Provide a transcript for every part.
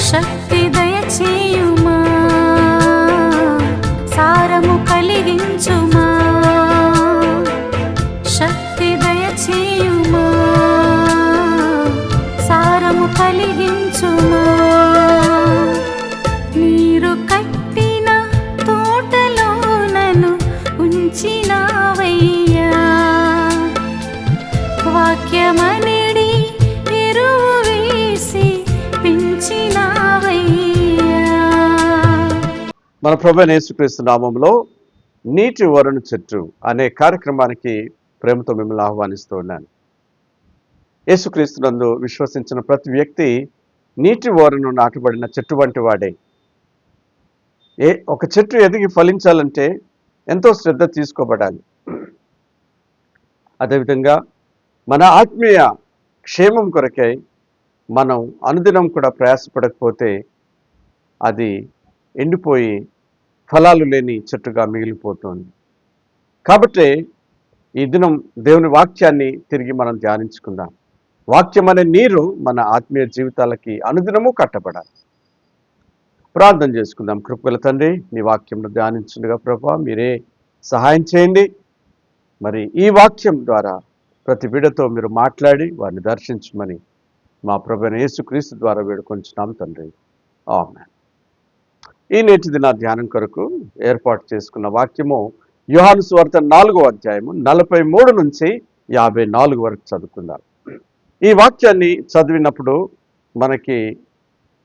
శక్తి దయచేయుమా, సారము కలిగించుమా. శక్తి దయచేయుమా, సారము కలిగించుమా. నీరు కట్టిన తోటలో నన్ను ఉంచినావయ్యా, వాక్యమనిడి ఎరువు వేసి పెంచినావయ్యా. మన ప్రభువైన యేసుక్రీస్తు నామములో నీటి వరుణ చెట్టు అనే కార్యక్రమానికి ప్రేమతో మిమ్మల్ని ఆహ్వానిస్తూ ఉన్నాను. యేసుక్రీస్తునందు విశ్వసించిన ప్రతి వ్యక్తి నీటి ఓరను నాటబడిన చెట్టు వంటి వాడే. ఒక చెట్టు ఎదిగి ఫలించాలంటే ఎంతో శ్రద్ధ తీసుకోబడాలి. అదేవిధంగా మన ఆత్మీయ క్షేమం కొరకై మనం అనుదినం కూడా ప్రయాసపడకపోతే అది ఎండిపోయి ఫలాలు లేని చెట్టుగా మిగిలిపోతుంది. కాబట్టి ఈ దినం దేవుని వాక్యాన్ని తిరిగి మనం ధ్యానించుకుందాం. వాక్యం అనే నీరు మన ఆత్మీయ జీవితాలకి అనుదినము కట్టబడాలి. ప్రార్థన చేసుకుందాం. కృపగల తండ్రి, నీ వాక్యంను ధ్యానించుండగా ప్రభా మీరే సహాయం చేయండి. మరి ఈ వాక్యం ద్వారా ప్రతి బిడ్డతో మీరు మాట్లాడి వారిని దర్శించమని మా ప్రభువైన యేసుక్రీస్తు ద్వారా వేడుకొంచున్నాం తండ్రి. ఆమేన్. ఈ నేటి దిన ధ్యానం కొరకు ఏర్పాటు చేసుకున్న వాక్యము యోహాను సువార్త 4వ అధ్యాయము 43 నుంచి 54 వరకు చదువుకుందాం. ఈ వాక్యాన్ని చదివినప్పుడు మనకి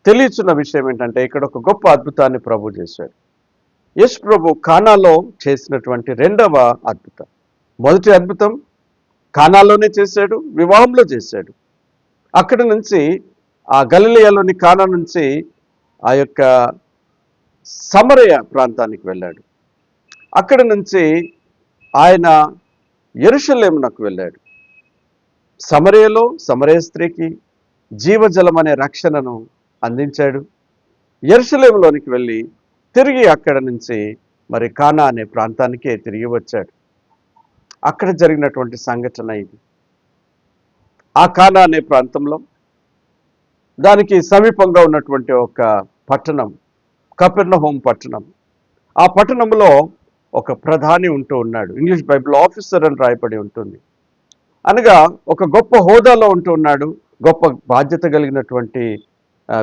తెలియచున్న విషయం ఏంటంటే, ఇక్కడ ఒక గొప్ప అద్భుతాన్ని ప్రభు చేశాడు. యేసు ప్రభు కానాలో చేసినటువంటి రెండవ అద్భుతం. మొదటి అద్భుతం కానాలోనే చేశాడు, వివాహంలో చేశాడు. అక్కడి నుంచి ఆ గలిలయలోని కానా నుంచి ఆ యొక్క సమరయ ప్రాంతానికి వెళ్ళాడు. అక్కడి నుంచి ఆయన యెరూషలేమునకు వెళ్ళాడు. సమరయలో సమరయ స్త్రీకి జీవజలం అనే రక్షణను అందించాడు. యెరూషలేములోనికి వెళ్ళి తిరిగి అక్కడ నుంచి మరి కానా అనే ప్రాంతానికే తిరిగి వచ్చాడు. అక్కడ జరిగినటువంటి సంఘటన ఇది. ఆ కానా అనే ప్రాంతంలో దానికి సమీపంగా ఉన్నటువంటి ఒక పట్టణం కపెర్నహూం పట్టణం. ఆ పట్టణంలో ఒక ప్రధాని ఉంటూ ఉన్నాడు. ఇంగ్లీష్ బైబిల్ ఆఫీసర్ అని రాయబడి ఉంటుంది. అనగా ఒక గొప్ప హోదాలో ఉంటూ ఉన్నాడు, గొప్ప బాధ్యత కలిగినటువంటి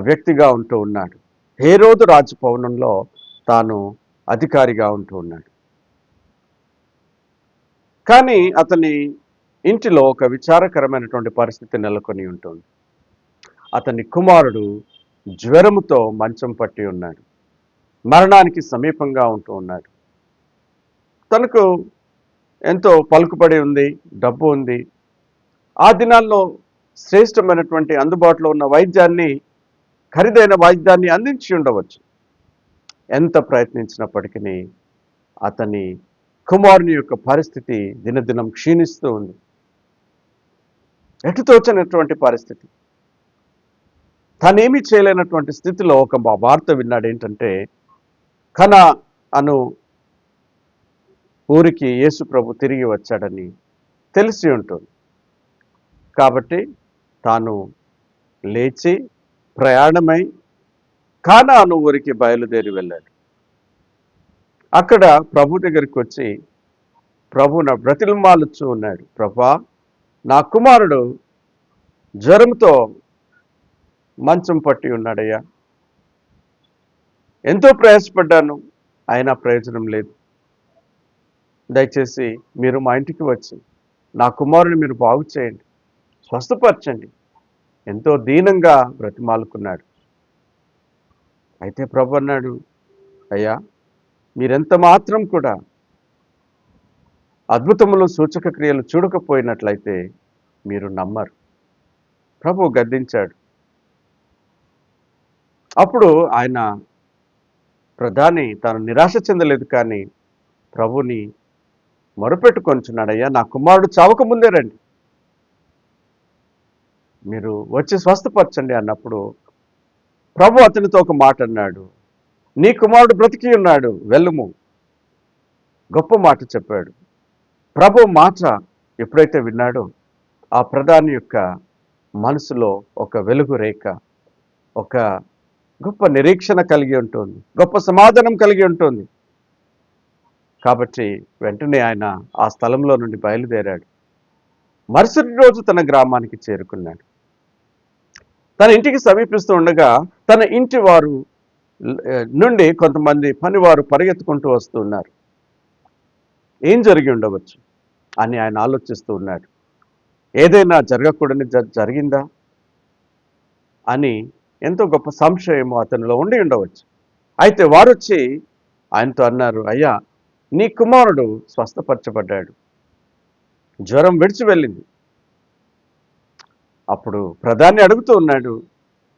వ్యక్తిగా ఉంటూ ఉన్నాడు. హేరోదు రాజభవనంలో తాను అధికారిగా ఉంటూ ఉన్నాడు. కానీ అతని ఇంటిలో ఒక విచారకరమైనటువంటి పరిస్థితి నెలకొని ఉంటుంది. అతని కుమారుడు జ్వరముతో మంచం పట్టి ఉన్నాడు, మరణానికి సమీపంగా ఉంటూ ఉన్నాడు. తనకు ఎంతో పలుకుబడి ఉంది, డబ్బు ఉంది. ఆ దినాల్లో శ్రేష్టమైనటువంటి అందుబాటులో ఉన్న వైద్యాన్ని, ఖరీదైన వైద్యాన్ని అందించి ఉండవచ్చు. ఎంత ప్రయత్నించినప్పటికీ అతని కుమారుని యొక్క పరిస్థితి దినదినం క్షీణిస్తూ ఉంది. ఎటుతోచనటువంటి పరిస్థితి. తనేమీ చేయలేనటువంటి స్థితిలో ఒక వార్త విన్నాడు. ఏంటంటే, కనా అను ఊరికి యేసు ప్రభు తిరిగి వచ్చాడని తెలిసి ఉంటుంది. కాబట్టి తాను లేచి ప్రయాణమై కానా అను ఊరికి బయలుదేరి వెళ్ళాడు. అక్కడ ప్రభు దగ్గరికి వచ్చి ప్రభువును బ్రతిమాలుచూ ఉన్నాడు. ప్రభా, నా కుమారుడు జ్వరంతో మంచం పట్టి ఉన్నాడయ్యా. ఎంతో ప్రయాసపడ్డాను, అయినా ప్రయోజనం లేదు. దయచేసి మీరు మా ఇంటికి వచ్చి నా కుమారుని మీరు బాగు చేయండి, స్వస్థపరచండి. ఎంతో దీనంగా బ్రతిమాలుకున్నాడు. అయితే ప్రభు అన్నాడు, అయ్యా, మీరెంత మాత్రం కూడా అద్భుతములు సూచక క్రియలు చూడకపోయినట్లయితే మీరు నమ్మరు. ప్రభు గద్దించాడు. అప్పుడు ఆయన ప్రధాని తాను నిరాశ చెందలేదు, కానీ ప్రభుని మొరపెట్టుకొంచున్నాడయ్యా, నా కుమారుడు చావకముందే రండి, మీరు వచ్చి స్వస్థపరచండి అన్నప్పుడు ప్రభు అతనితో ఒక మాట అన్నాడు, నీ కుమారుడు బ్రతికి ఉన్నాడు, వెళ్ళుము. గొప్ప మాట చెప్పాడు. ప్రభు మాట ఎప్పుడైతే విన్నాడో ఆ ప్రధాని యొక్క మనసులో ఒక వెలుగు రేఖ, ఒక గొప్ప నిరీక్షణ కలిగి ఉంటుంది, గొప్ప సమాధానం కలిగి ఉంటుంది. కాబట్టి వెంటనే ఆయన ఆ స్థలంలో నుండి బయలుదేరాడు. మరుసటి రోజు తన గ్రామానికి చేరుకున్నాడు. తన ఇంటికి సమీపిస్తూ ఉండగా తన ఇంటి వారు నుండి కొంతమంది పనివారు పరిగెత్తుకుంటూ వస్తూ ఉన్నారు. ఏం జరిగి ఉండవచ్చు అని ఆయన ఆలోచిస్తూ ఉన్నాడు. ఏదైనా జరగకూడని జరిగిందా అని ఎంతో గొప్ప సంశయము అతనిలో ఉండి ఉండవచ్చు. అయితే వారు వచ్చి ఆయనతో అన్నారు, అయ్యా, నీ కుమారుడు స్వస్థపరచబడ్డాడు, జ్వరం విడిచి వెళ్ళింది. అప్పుడు ప్రధాని అడుగుతూ ఉన్నాడు,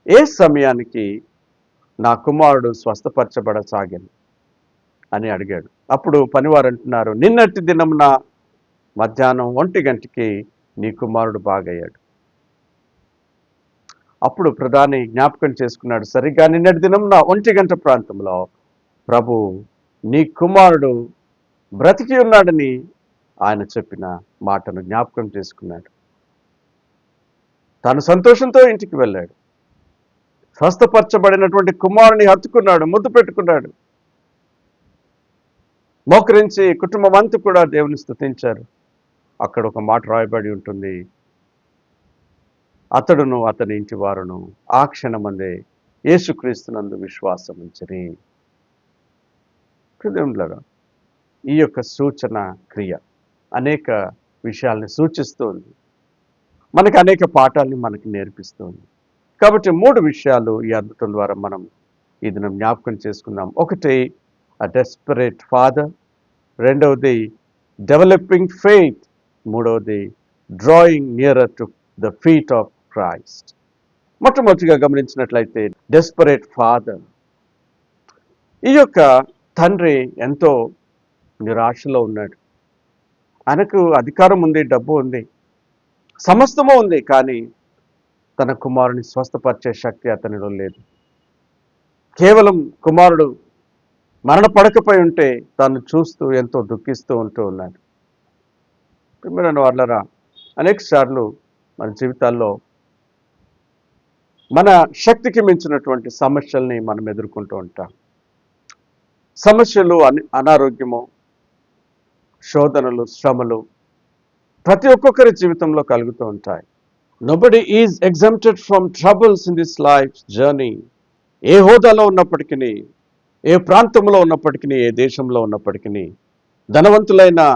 ఏ సమయానికి నా కుమారుడు స్వస్థపరచబడసాగాను అని అడిగాడు. అప్పుడు పనివారు అంటున్నారు, నిన్నటి దినమున మధ్యాహ్నం 1 గంటకి నీ కుమారుడు బాగయ్యాడు. అప్పుడు ప్రధాని జ్ఞాపకం చేసుకున్నాడు, సరిగ్గా నిన్నటి దినమున 1 గంట ప్రాంతంలో ప్రభు నీ కుమారుడు బ్రతికి ఉన్నాడని ఆయన చెప్పిన మాటను జ్ఞాపకం చేసుకున్నాడు. తాను సంతోషంతో ఇంటికి వెళ్ళాడు. స్వస్థపరచబడినటువంటి కుమారుని హత్తుకున్నాడు, ముద్దు పెట్టుకున్నాడు. మోకరించి కుటుంబం అంతా కూడా దేవుని స్తుతించారు. అక్కడ ఒక మాట రాయబడి ఉంటుంది, అతడును అతని ఇంటి వారును ఆ క్షణమందే యేసుక్రీస్తునందు విశ్వాసం ఉంచిరి. హృదయంలో ఈ యొక్క సూచన క్రియ అనేక విషయాల్ని సూచిస్తుంది, మనకి అనేక పాఠాలని మనకి నేర్పిస్తుంది. కాబట్టి 3 విషయాలు ఈ అద్భుతం ద్వారా మనం ఈ దినం జ్ఞాపకం చేసుకుందాం. ఒకటి, అ డెస్పరేట్ ఫాదర్. రెండవది, డెవలపింగ్ ఫెయిత్. మూడవది, drawing nearer to the feet of Christ. మొట్టమొదటిగా గమనించినట్లయితే డెస్పరేట్ ఫాదర్. ఈ యొక్క తండ్రి ఎంతో నిరాశలో ఉన్నాడు. ఆయనకు అధికారం ఉంది, డబ్బు ఉంది, సమస్తము ఉంది, కానీ తన కుమారుని స్వస్థపరిచే శక్తి అతనిలో లేదు. కేవలం కుమారుడు మరణ పడకపై ఉంటే తాను చూస్తూ ఎంతో దుఃఖిస్తూ ఉంటూ ఉన్నాడు. ప్రియమైన వారలారా, అనేక సార్లు మన జీవితాల్లో మన శక్తికి మించినటువంటి సమస్యల్ని మనం ఎదుర్కొంటూ ఉంటాం. సమస్యలు, అనారోగ్యము, శోధనలు, శ్రమలు ప్రతి ఒక్కొక్కరి జీవితంలో కలుగుతూ ఉంటాయి. Nobody is exempted from troubles in this life journey. ఏ హోదాలో ఉన్నప్పటికీ, ఏ ప్రాంతంలో ఉన్నప్పటికీ, ఏ దేశంలో ఉన్నప్పటికీ, ధనవంతులైనా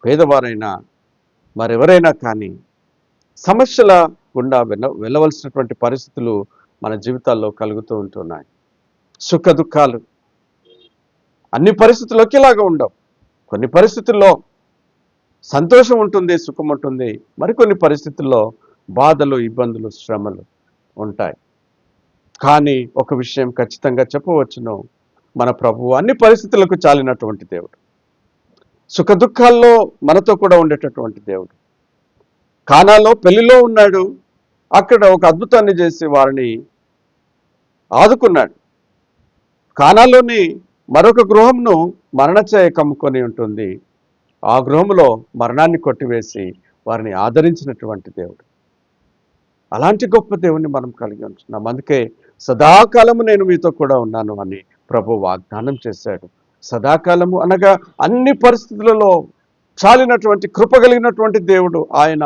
పేదవారైనా మరెవరైనా కానీ సమస్యల గుండా వెళ్ళవలసినటువంటి పరిస్థితులు మన జీవితాల్లో కలుగుతూ ఉంటున్నాయి. సుఖ దుఃఖాలు అన్ని పరిస్థితుల్లో ఒకేలాగా ఉండవు. కొన్ని పరిస్థితుల్లో సంతోషం ఉంటుంది, సుఖం ఉంటుంది, మరికొన్ని పరిస్థితుల్లో బాధలు, ఇబ్బందులు, శ్రమలు ఉంటాయి. కానీ ఒక విషయం ఖచ్చితంగా చెప్పవచ్చును, మన ప్రభువు అన్ని పరిస్థితులకు చాలినటువంటి దేవుడు. సుఖ దుఃఖాల్లో మనతో కూడా ఉండేటటువంటి దేవుడు. కానాలో పెళ్లిలో ఉన్నాడు, అక్కడ ఒక అద్భుతాన్ని చేసి వారిని ఆదుకున్నాడు. కానాలోని మరొక గృహంను మరణచేయ కమ్ముకొని ఉంటుంది. ఆ గృహంలో మరణాన్ని కొట్టివేసి వారిని ఆదరించినటువంటి దేవుడు. అలాంటి గొప్ప దేవుణ్ణి మనం కలిగి ఉంటున్నాం. అందుకే సదాకాలము నేను మీతో కూడా ఉన్నాను అని ప్రభు వాగ్దానం చేశాడు. సదాకాలము అనగా అన్ని పరిస్థితులలో చాలినటువంటి కృప కలిగినటువంటి దేవుడు ఆయన.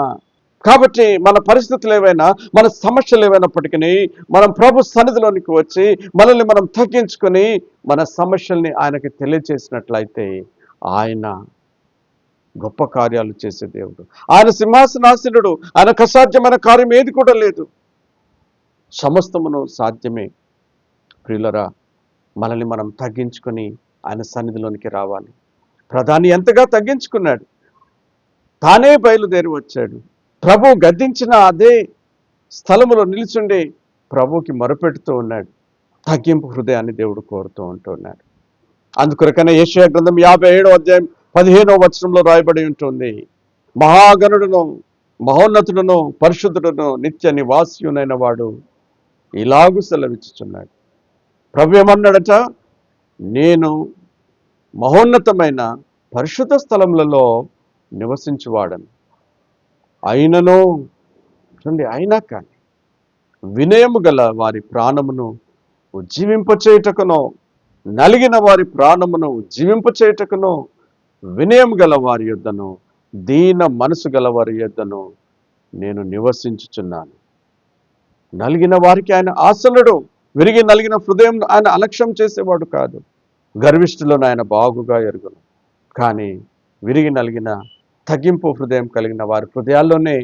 కాబట్టి మన పరిస్థితులు ఏవైనా, మన సమస్యలు ఏవైనప్పటికీ మనం ప్రభు సన్నిధిలోనికి వచ్చి మనల్ని మనం తగ్గించుకొని మన సమస్యల్ని ఆయనకి తెలియజేసినట్లయితే ఆయన గొప్ప కార్యాలు చేసే దేవుడు. ఆయన సింహాసనాసనుడు. ఆయనకు అసాధ్యమైన కార్యం ఏది కూడా లేదు. సమస్తమును సాధ్యమే. ప్రియులరా, మనల్ని మనం తగ్గించుకొని ఆయన సన్నిధిలోనికి రావాలి. ప్రధాని ఎంతగా తగ్గించుకున్నాడు, తానే బయలుదేరి వచ్చాడు. ప్రభు గద్దించిన అదే స్థలములో నిలిచుండి ప్రభుకి మొరపెడుతూ ఉన్నాడు. తగ్గింపు హృదయాన్ని దేవుడు కోరుతూ ఉంటున్నాడు. అందుకొరకనే యెషయా గ్రంథం 57వ అధ్యాయం 15వ వచనంలో రాయబడి ఉంటుంది, మహాగణుడును, మహోన్నతుడును, పరిశుద్ధుడును, నిత్య నివాసియునైన వాడు ఇలాగు సెలవిచ్చుచున్నాడు. ప్రభు ఏమన్నాడట, నేను మహోన్నతమైన పరిశుద్ధ స్థలములలో నివసించువాడను. అయినను చూడండి, అయినా కానీ వినయము గల వారి ప్రాణమును ఉజ్జీవింపచేయుటకును, నలిగిన వారి ప్రాణమును ఉజ్జీవింపచేయుటకును, వినయము గల వారి యొద్దను, దీన మనసు గల వారి యొద్దను నేను నివసించుచున్నాను. నలిగిన వారికి ఆయన ఆసనుడు, విరిగి నలిగిన హృదయం ఆయన అలక్ష్యం చేసేవాడు కాదు. గర్విష్ఠులను ఆయన బాగుగా ఎరుగును. కానీ విరిగి నలిగిన తగ్గింపు హృదయం కలిగిన వారి హృదయాల్లోనే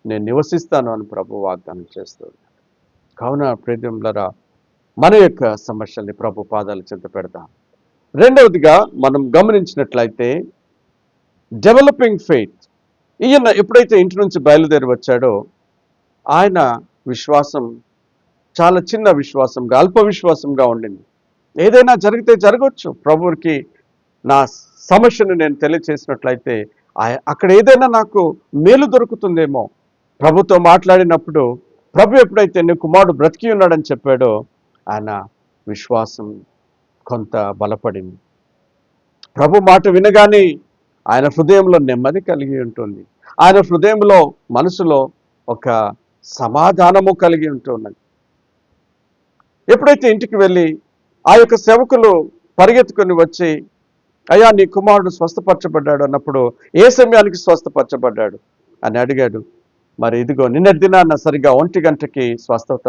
నేను నివసిస్తాను అని ప్రభు వాగ్దానం చేస్తున్నాడు. కావున ప్రియములారా, మన యొక్క సమస్యల్ని ప్రభు పాదాల చెంత పెడతాం. రెండవదిగా మనం గమనించినట్లయితే డెవలపింగ్ ఫెయిత్. ఈయన ఎప్పుడైతే ఇంటి నుంచి బయలుదేరి వచ్చాడో ఆయన విశ్వాసం చాలా చిన్న విశ్వాసంగా, అల్ప విశ్వాసంగా ఉండింది. ఏదైనా జరిగితే జరగవచ్చు, ప్రభువుకి నా సమస్యను నేను తెలియచేసినట్లయితే అక్కడ ఏదైనా నాకు మేలు దొరుకుతుందేమో. ప్రభుతో మాట్లాడినప్పుడు ప్రభు ఎప్పుడైతే నీ కుమారుడు బ్రతికి ఉన్నాడని చెప్పాడో ఆయన విశ్వాసం కొంత బలపడింది. ప్రభు మాట వినగానే ఆయన హృదయంలో నెమ్మది కలిగి ఉంటుంది. ఆయన హృదయంలో, మనసులో ఒక సమాధానము కలిగి ఉంటున్నది. ఎప్పుడైతే ఇంటికి వెళ్ళి ఆ యొక్క సేవకులు పరిగెత్తుకొని వచ్చి, అయ్యా నీ కుమారుడు స్వస్థపరచబడ్డాడు అన్నప్పుడు, ఏ సమయానికి స్వస్థపరచబడ్డాడు అని అడిగాడు. మరి ఇదిగో నిన్నటి దినాన్న సరిగ్గా 1 గంటకి స్వస్థత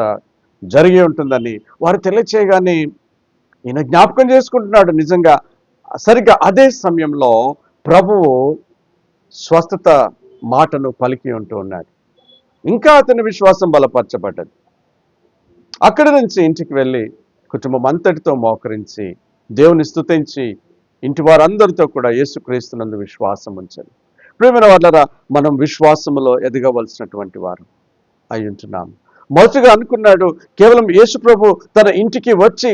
జరిగి ఉంటుందని వారు తెలియచేయగానే ఈయన జ్ఞాపకం చేసుకుంటున్నాడు. నిజంగా సరిగ్గా అదే సమయంలో ప్రభువు స్వస్థత మాటను పలికి ఉంటూ ఉన్నాడు. ఇంకా అతని విశ్వాసం బలపరచబడ్డది. అక్కడి నుంచి ఇంటికి వెళ్ళి కుటుంబం అంతటితో మోకరించి దేవుని స్తుతించి ఇంటి వారందరితో కూడా యేసుక్రీస్తునందు విశ్వాసం ఉంచాలి. ప్రియమైన వాళ్ళరా, మనం విశ్వాసములో ఎదగవలసినటువంటి వారు అయి ఉంటున్నాము. మొదటిగా అనుకున్నాడు, కేవలం యేసు ప్రభు తన ఇంటికి వచ్చి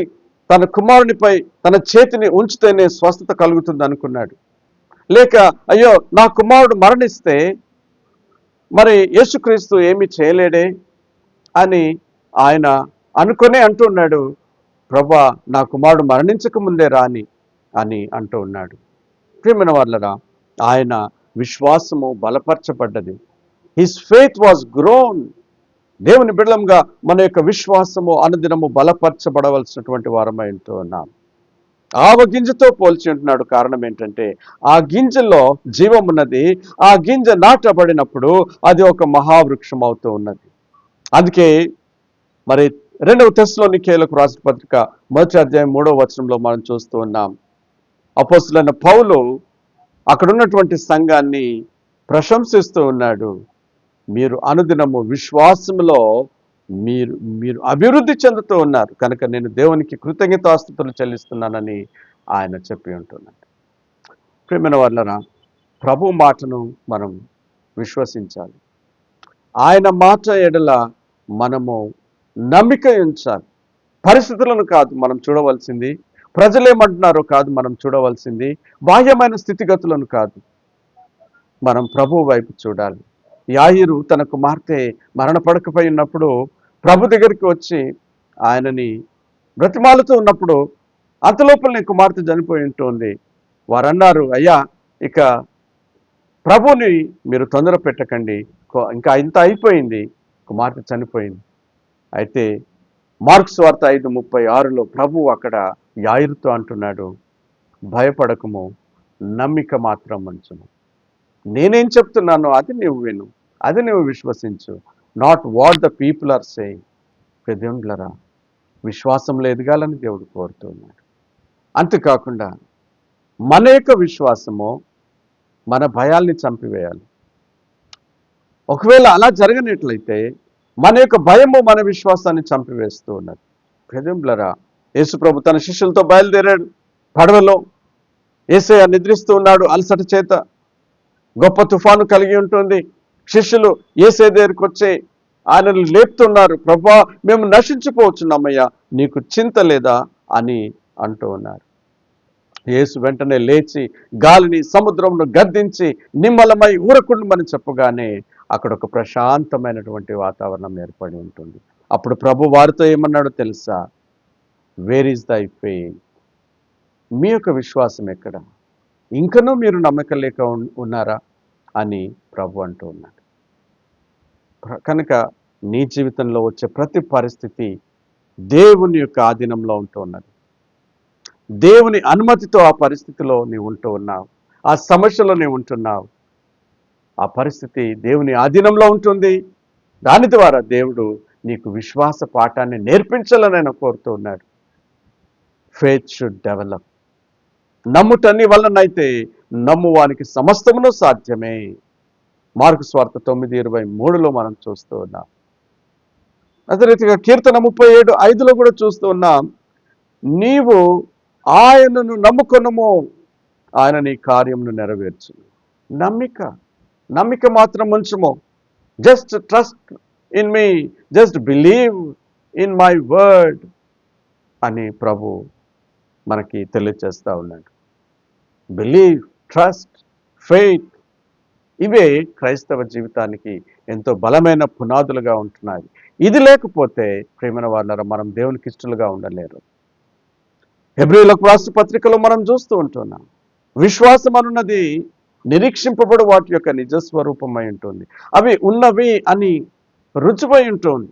తన కుమారునిపై తన చేతిని ఉంచితేనే స్వస్థత కలుగుతుంది అనుకున్నాడు. లేక అయ్యో నా కుమారుడు మరణిస్తే మరి యేసుక్రీస్తు ఏమీ చేయలేడే అని ఆయన అనుకునే అంటూ ఉన్నాడు, ప్రభా నా కుమారుడు మరణించక ముందే రాని అని అంటూ ఉన్నాడు. ప్రియమైన వాళ్ళరా, ఆయన విశ్వాసము బలపరచబడ్డది. His faith was grown. దేవుని బిడ్డలంగా మన యొక్క విశ్వాసము అనుదినము బలపరచబడవలసినటువంటి వారమై ఉంటూ ఉన్నాం. ఆవ గింజతో పోల్చి ఉంటున్నాడు. కారణం ఏంటంటే ఆ గింజలో జీవం ఉన్నది. ఆ గింజ నాటబడినప్పుడు అది ఒక మహావృక్షం అవుతూ ఉన్నది. అందుకే మరి 2వ తెస్సలోనికీయులకు రాసిన పత్రిక 1వ అధ్యాయం 3వ వచనంలో మనం చూస్తూ ఉన్నాం. అపోస్తలుడైన పౌలు అక్కడ ఉన్నటువంటి సంఘాన్ని ప్రశంసిస్తూ ఉన్నాడు. మీరు అనుదినము విశ్వాసములో మీరు అభివృద్ధి చెందుతూ ఉన్నారు కనుక నేను దేవునికి కృతజ్ఞతాస్తుతులు చెల్లిస్తున్నానని ఆయన చెప్పి ఉంటున్నాడు. ప్రియమైన వాళ్ళరా, ప్రభు మాటను మనం విశ్వసించాలి. ఆయన మాట ఎడల మనము నమ్మిక ఉంచాలి. పరిస్థితులను కాదు మనం చూడవలసింది, ప్రజలేమంటున్నారో కాదు మనం చూడవలసింది, బాహ్యమైన స్థితిగతులను కాదు, మనం ప్రభు వైపు చూడాలి. యాయిరు తన కుమార్తె మరణపడకపై ఉన్నప్పుడు ప్రభు దగ్గరికి వచ్చి ఆయనని బ్రతిమాలుతూ ఉన్నప్పుడు అంతలోపలనే కుమార్తె చనిపోయి ఉంటుంది. వారన్నారు, అయ్యా ఇక ప్రభుని మీరు తొందర పెట్టకండి, ఇంకా ఇంత అయిపోయింది, కుమార్తె చనిపోయింది. అయితే మార్కు సువార్త 5:36లో ప్రభు అక్కడ యాయిరుతో అంటున్నాడు, భయపడకము, నమ్మిక మాత్రం ఉంచుము. నేనేం చెప్తున్నానో అది నువ్వు విను, అది నువ్వు విశ్వసించు. Not what the people are saying. దేవుళ్ళరా, విశ్వాసంలో ఎదగాలని దేవుడు కోరుతున్నాడు. అంతేకాకుండా మన యొక్క విశ్వాసము మన భయాల్ని చంపివేయాలి. ఒకవేళ అలా జరగనట్లయితే మన యొక్క భయము మన విశ్వాసాన్ని చంపివేస్తూ ఉన్నది. దేవుళ్ళరా, యేసుప్రభు తన శిష్యులతో బయలుదేరాడు. పడవలో యేసయ్య నిద్రిస్తూ ఉన్నాడు అలసట చేత. గొప్ప తుఫాను కలిగి ఉంటుంది. శిష్యులు యేసయ్య దగ్గరికి వచ్చి ఆయనను లేపుతున్నారు, ప్రభా మేము నశించిపోవచ్చున్నామయ్యా, నీకు చింత లేదా అని అంటూ ఉన్నారు. యేసు వెంటనే లేచి గాలిని సముద్రంను గద్దించి నిమ్మలమై ఊరకుండమని చెప్పగానే అక్కడ ఒక ప్రశాంతమైనటువంటి వాతావరణం ఏర్పడి ఉంటుంది. అప్పుడు ప్రభు వారితో ఏమన్నాడో తెలుసా? వేర్ ఈజ్ దై ఫెయిత్? మీ యొక్క విశ్వాసం ఎక్కడ? ఇంకనూ మీరు నమ్మకం లేక ఉన్నారా అని ప్రభు అంటూ ఉన్నాడు. కనుక నీ జీవితంలో వచ్చే ప్రతి పరిస్థితి దేవుని యొక్క ఆధీనంలో ఉంటూ ఉన్నది. దేవుని అనుమతితో ఆ పరిస్థితిలో నీవు ఉంటూ ఉన్నావు. ఆ సమస్యలో నీవు ఉంటున్నావు. ఆ పరిస్థితి దేవుని ఆధీనంలో ఉంటుంది. దాని ద్వారా దేవుడు నీకు విశ్వాస పాఠాన్ని నేర్పించాలని ఆయన కోరుతూ ఉన్నాడు. Faith should develop. నమ్ముటన్ని వలనైతే నమ్మువానికి సమస్తమును సాధ్యమే. మార్కు స్వార్త 9:23లో మనం చూస్తూ ఉన్నాం. అదే రీతిగా కీర్తన 37:5లో కూడా చూస్తూ ఉన్నాం. నీవు ఆయనను నమ్ముకొనుము, ఆయన నీ కార్యమును నెరవేర్చును. నమ్మిక మాత్రం ఉంచుము. Just trust in me, just believe in my word అని ప్రభు మనకి తెలియచేస్తూ ఉన్నాడు. బిలీవ్, ట్రస్ట్, ఫెయిత్ ఇవే క్రైస్తవ జీవితానికి ఎంతో బలమైన పునాదులుగా ఉంటున్నాయి. ఇది లేకపోతే ప్రియమైన వాళ్ళారా మనం దేవునికి ఇష్టలుగా ఉండలేరు. హెబ్రీయులకు రాసిన పత్రికలో మనం చూస్తూ ఉంటున్నాం. విశ్వాసం అనున్నది నిరీక్షింపబడు వాటి యొక్క నిజస్వరూపమై ఉంటుంది. అవి ఉన్నవి అని రుజువై ఉంటుంది.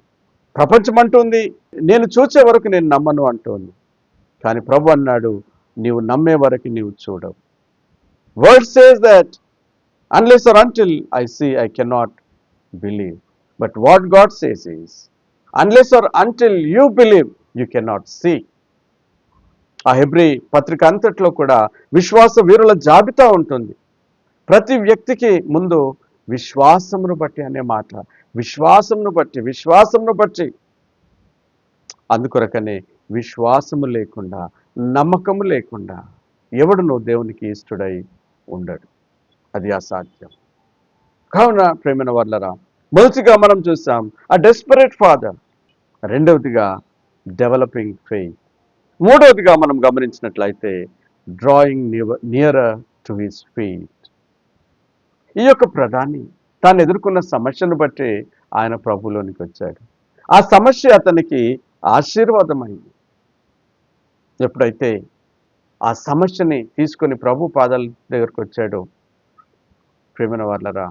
ప్రపంచం అంటుంది నేను చూసే వరకు నేను నమ్మను అంటుంది. కానీ ప్రభు అన్నాడు నీవు నమ్మే వరకు నీవు చూడవు. Word says that unless or until I see, I cannot believe. But what God says is, unless or until you believe, you cannot see. ఆ హెబ్రీ పత్రిక అంతట్లో కూడా విశ్వాస వీరుల జాబితా ఉంటుంది. ప్రతి వ్యక్తికి ముందు విశ్వాసమును బట్టి అనే మాట, విశ్వాసమును బట్టి. అందుకొరకనే విశ్వాసము లేకుండా, నమ్మకము లేకుండా ఎవడునూ దేవునికి ఇష్టడై ఉండడు. అది అసాధ్యం. కావున ప్రేమైన వాళ్ళరా, మొదటిగా మనం చూసాం ఆ డెస్పరేట్ ఫాదర్, రెండవదిగా డెవలపింగ్ ఫెయిత్, మూడవదిగా మనం గమనించినట్లయితే drawing nearer to his feet. ఈ యొక్క ప్రధాని తాను ఎదుర్కొన్న సమస్యను బట్టి ఆయన ప్రభులోనికి వచ్చాడు. ఆ సమస్య అతనికి ఆశీర్వాదమైంది. ఎప్పుడైతే ఆ సమస్యని తీసుకొని ప్రభు పాదాల దగ్గరకు వచ్చాడో ప్రేమైన వాళ్ళరా,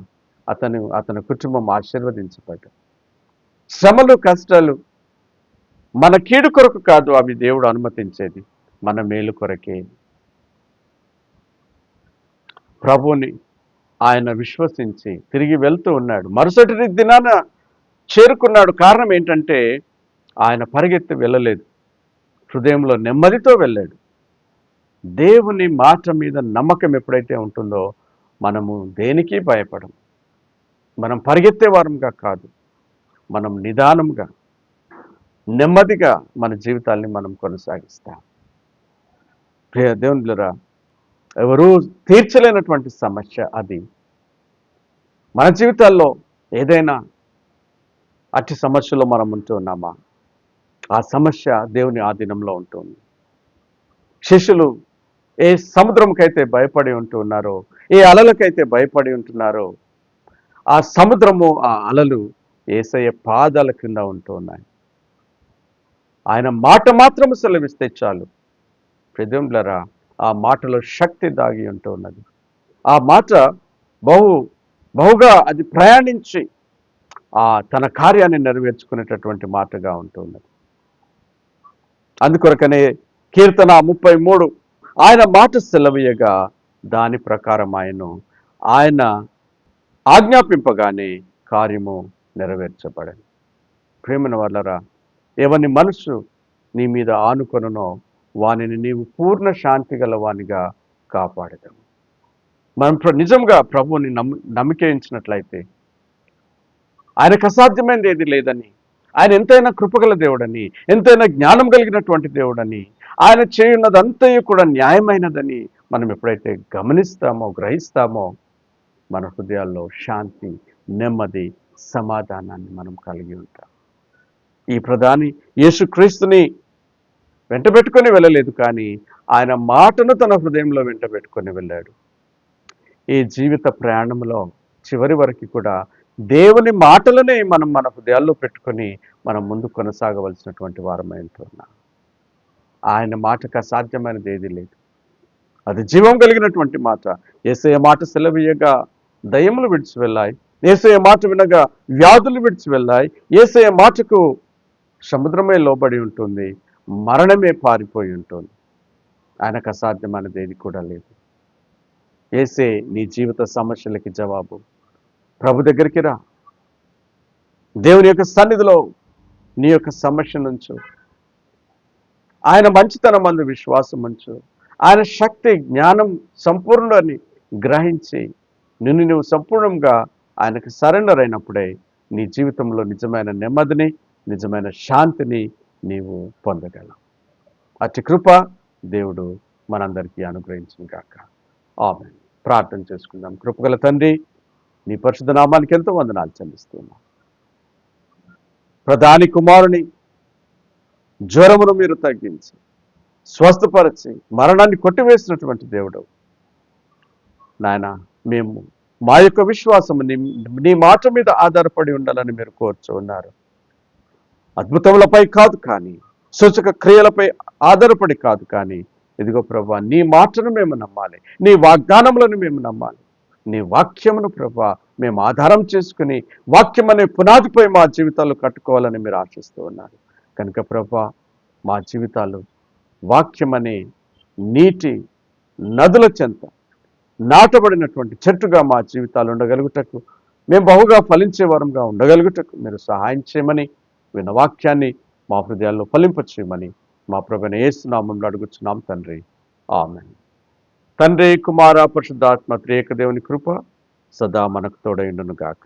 అతని కుటుంబం ఆశీర్వదించబడ్డాడు. శ్రమలు, కష్టాలు మన కీడు కొరకు కాదు, అవి దేవుడు అనుమతించేది మన మేలు కొరకే. ప్రభువుని ఆయన విశ్వసించి తిరిగి వెళ్తూ ఉన్నాడు. మరుసటి దినాన చేరుకున్నాడు. కారణం ఏంటంటే ఆయన పరిగెత్తి వెళ్ళలేదు, హృదయంలో నెమ్మదితో వెళ్ళాడు. దేవుని మాట మీద నమ్మకం ఎప్పుడైతే ఉంటుందో మనము దేనికి భయపడం. మనం పరిగెత్తే వారంగా కాదు, మనం నిదానంగా, నెమ్మదిగా మన జీవితాల్ని మనం కొనసాగిస్తాం. ప్రియ దేవునిరా, ఎవరూ తీర్చలేనటువంటి సమస్య అది. మన జీవితాల్లో ఏదైనా అట్టి సమస్యలో మనం ఉంటూ ఉన్నామా, ఆ సమస్య దేవుని ఆధీనంలో ఉంటుంది. శిష్యులు ఏ సముద్రంకైతే భయపడి ఉంటూ ఉన్నారో, ఏ అలలకైతే భయపడి ఉంటున్నారో, ఆ సముద్రము, ఆ అలలు యేసయ్య పాదాల కింద ఉంటూ ఉన్నాయి. ఆయన మాట మాత్రము సెలవిస్తే చాలు. ప్రియదేవులారా, ఆ మాటలో శక్తి దాగి ఉంటూ ఉన్నది. ఆ మాట బహుగా అది ప్రయాణించి తన కార్యాన్ని నెరవేర్చుకునేటటువంటి మాటగా ఉంటూ ఉన్నది. అందుకొరకనే కీర్తన 33 ఆయన మాట సెలవీయగా దాని ప్రకారం ఆయన ఆజ్ఞాపింపగానే కార్యము నెరవేర్చబడింది. ప్రేమన వాళ్ళరా, ఎవని మనసు నీ మీద ఆనుకొనునో వానిని నీవు పూర్ణ శాంతి గల వానిగా కాపాడదాము. మనం నిజంగా ప్రభువుని నమ్మికేయించినట్లయితే ఆయనకు అసాధ్యమైనది ఏది లేదని, ఆయన ఎంతైనా కృపగల దేవుడని, ఎంతైనా జ్ఞానం కలిగినటువంటి దేవుడని, ఆయన చేయున్నదంతయు కూడా న్యాయమైనదని మనం ఎప్పుడైతే గమనిస్తామో, గ్రహిస్తామో మన హృదయాల్లో శాంతి, నెమ్మది, సమాధానాన్ని మనం కలిగి ఉంటాం. ఈ ప్రధాని యేసుక్రీస్తుని వెంటబెట్టుకొని వెళ్ళలేదు, కానీ ఆయన మాటను తన హృదయంలో వెంటబెట్టుకొని వెళ్ళాడు. ఈ జీవిత ప్రయాణంలో చివరి వరకు కూడా దేవుని మాటలనే మనం మన హృదయాల్లో పెట్టుకొని మనం ముందు కొనసాగవలసినటువంటి వారమై ఉంటున్నాం. ఆయన మాటకు అసాధ్యమైనది ఏది లేదు. అది జీవం కలిగినటువంటి మాట. యేసయ్య మాట సెలవీయగా దయ్యములు విడిచి వెళ్ళాయి, యేసయ్య మాట వినగా వ్యాధులు విడిచి వెళ్ళాయి. యేసయ్య మాటకు సముద్రమే లోబడి ఉంటుంది, మరణమే పారిపోయి ఉంటుంది. ఆయనకు అసాధ్యమైనది ఏది కూడా లేదు. యేసే నీ జీవిత సమస్యలకి జవాబు. ప్రభు దగ్గరికి రా, దేవుని యొక్క సన్నిధిలో నీ యొక్క సమస్య నుంచు, ఆయన మంచితనం అందు విశ్వాసం ఉంచు, ఆయన శక్తి జ్ఞానం సంపూర్ణని గ్రహించి నిన్ను నువ్వు సంపూర్ణంగా ఆయనకు సరెండర్ అయినప్పుడే నీ జీవితంలో నిజమైన నెమ్మదిని, నిజమైన శాంతిని నీవు పొందగలవు. అట్టి కృప దేవుడు మనందరికీ అనుగ్రహించును గాక. ఆమేన్. ప్రార్థన చేసుకుందాం. కృపగల తండ్రి, నీ పరిశుద్ధ నామానికి ఎంతో వందనాలు చెల్లిస్తున్నాం. ప్రధాని కుమారుని జ్వరమును మీరు తగ్గించి స్వస్థపరిచి మరణాన్ని కొట్టివేసినటువంటి దేవుడు నాయన, మేము మా యొక్క విశ్వాసము నీ మాట మీద ఆధారపడి ఉండాలని మీరు కోరుచు ఉన్నారు. అద్భుతములపై కాదు కానీ, సూచక క్రియలపై ఆధారపడి కాదు కానీ, ఇదిగో ప్రభా నీ మాటను మేము నమ్మాలి, నీ వాగ్దానములను మేము నమ్మాలి, నీ వాక్యమును ప్రభా మేము ఆధారం చేసుకుని వాక్యం అనే పునాదిపై మా జీవితాలు కట్టుకోవాలని మీరు ఆశిస్తూ ఉన్నారు. కనుక ప్రభా మా జీవితాలు వాక్యం అనే నీటి నదుల చెంత నాటబడినటువంటి చెట్టుగా మా జీవితాలు ఉండగలుగుటకు, మేము బహుగా ఫలించే వరంగా ఉండగలుగుటకు మీరు సహాయం చేయమని, విన్న వాక్యాన్ని మా హృదయాల్లో ఫలింపచేయమని మా ప్రభువైన యేసు నామములో అడుగుచున్నాం తండ్రి. ఆమేన్. తండ్రి, కుమార, పరిశుద్ధాత్మ త్రియేక దేవుని కృప సదా మనకు తోడైండును గాక.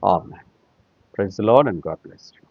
Amen. Praise the Lord and God bless you.